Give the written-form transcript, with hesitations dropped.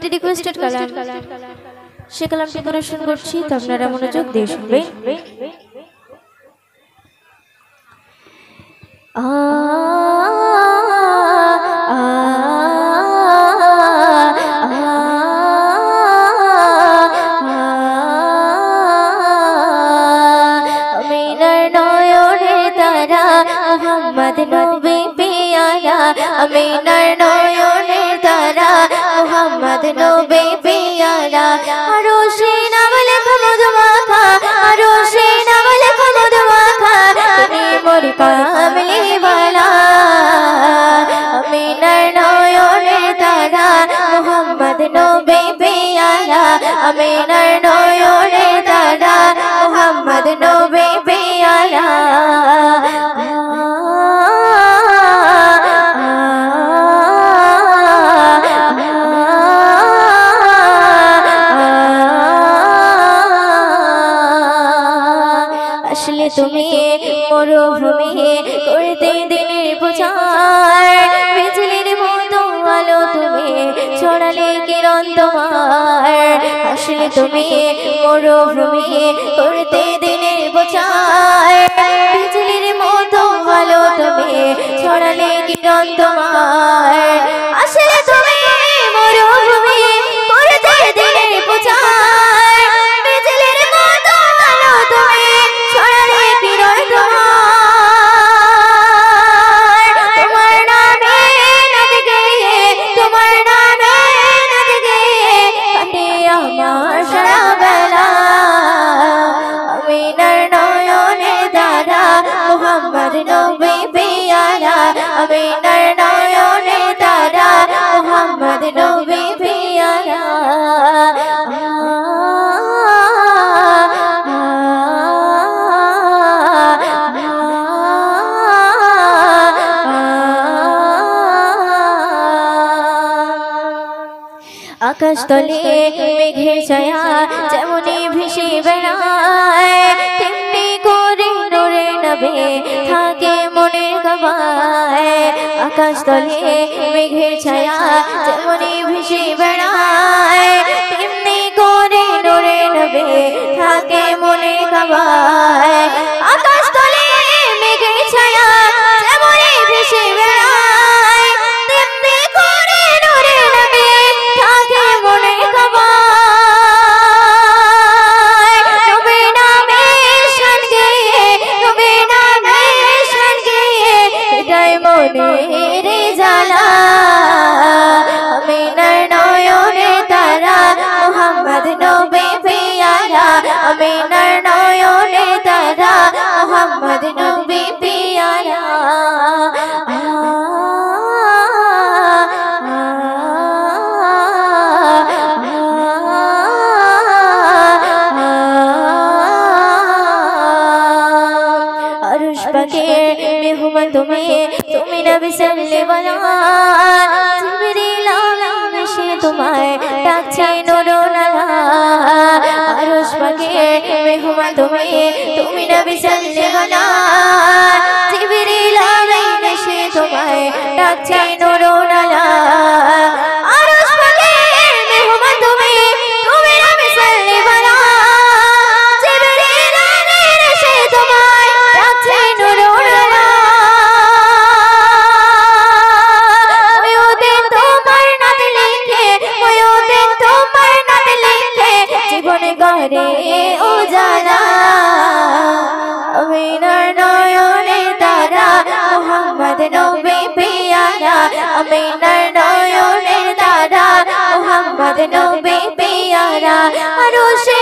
একটি রিকোয়েস্টেড কালাম সে কালামটি পরিবেশন করছি তো আপনারা মনোযোগ দিয়ে শুনবেন। মোহাম্মদ নবী পিয়ারা আমিনার নয়নের তারা মোহাম্মদ নবী পিয়ারা আরশে নাম লেখা মধু মাখা আরশে নাম লেখা মধু মাখা তুমি মোর কামলি वाला আমিনার নয়নের তারা মোহাম্মদ নবী পিয়ারা আমিনার নয়নের তারা মোহাম্মদ নবী পিয়ারা আসলে তুমি মরুভূমি করতে দিনের প্রচার বিজলির মতো আলো তুমি ছড়ালে কিরণ তোমার আসলে তুমি মরুভূমি করতে দিনের প্রচার বিজলির মতো আলো তুমি ছড়ালে কিরণ তোমার আসলে তুমি মরুভূমি করতে দিনের প্রচার বিজলির মতো আলো তুমি ছড়ালে কিরণ তোমার নামে নাচ গেয়ে তোমার নামে নাচ গেয়ে কাটে আমার সারা বেলা আমিনার নয়নে তারা মোহাম্মদ নবী পিয়ারা আমিনার নয়নে তারা মোহাম্মদ নবী পিয়ারা আকাশ তলে মেঘের ছায়া যেমনি ভেসে বেড়ায় তেমনি করে নূরে নবী থাকে মনের কাবায় আকাশ তলে মেঘের ছায়া যেমনি ভেসে বেড়ায় তেমনি করে নূরে নবী থাকে মনের কাবায় আকাশ তলে মেঘের ছায়া যেমনি ভেসে বেড়ায় তেমনি করে নূরে নবী থাকে মনের কাবায় নবী নামে শান গেয়ে নবী নামে শান গেয়ে এটাই মনের জ্বালা আমিনার নয়নে তারা মোহাম্মদ নবী পিয়ারা আমিনার নয়নে তারা মোহাম্মদ নবী পিয়ারা अरुश पकेर मेहमान তুমি নবী সাল্লাল্লাহু জিবরিল আলাইহিস সে তোমায় ডাকছে নূরুল আলা আরশ পকের মেহমান তুমি নবী সাল্লাল্লাহু জিবরিল আলাইহিস সে তোমায় ডাকছে নূরুল আলা আরশ পকের মেহমান তুমি নবী সাল্লাল্লাহু জিবরিল আলাইহিস সে তোমায় ডাকছে নূরুল আলা জীবন গড়ে উজালা আমিনার নয়নে তারা মোহাম্মদ নবী পিয়ারা আমিনার নয়নে তারা মোহাম্মদ নবী পিয়ারা আরশে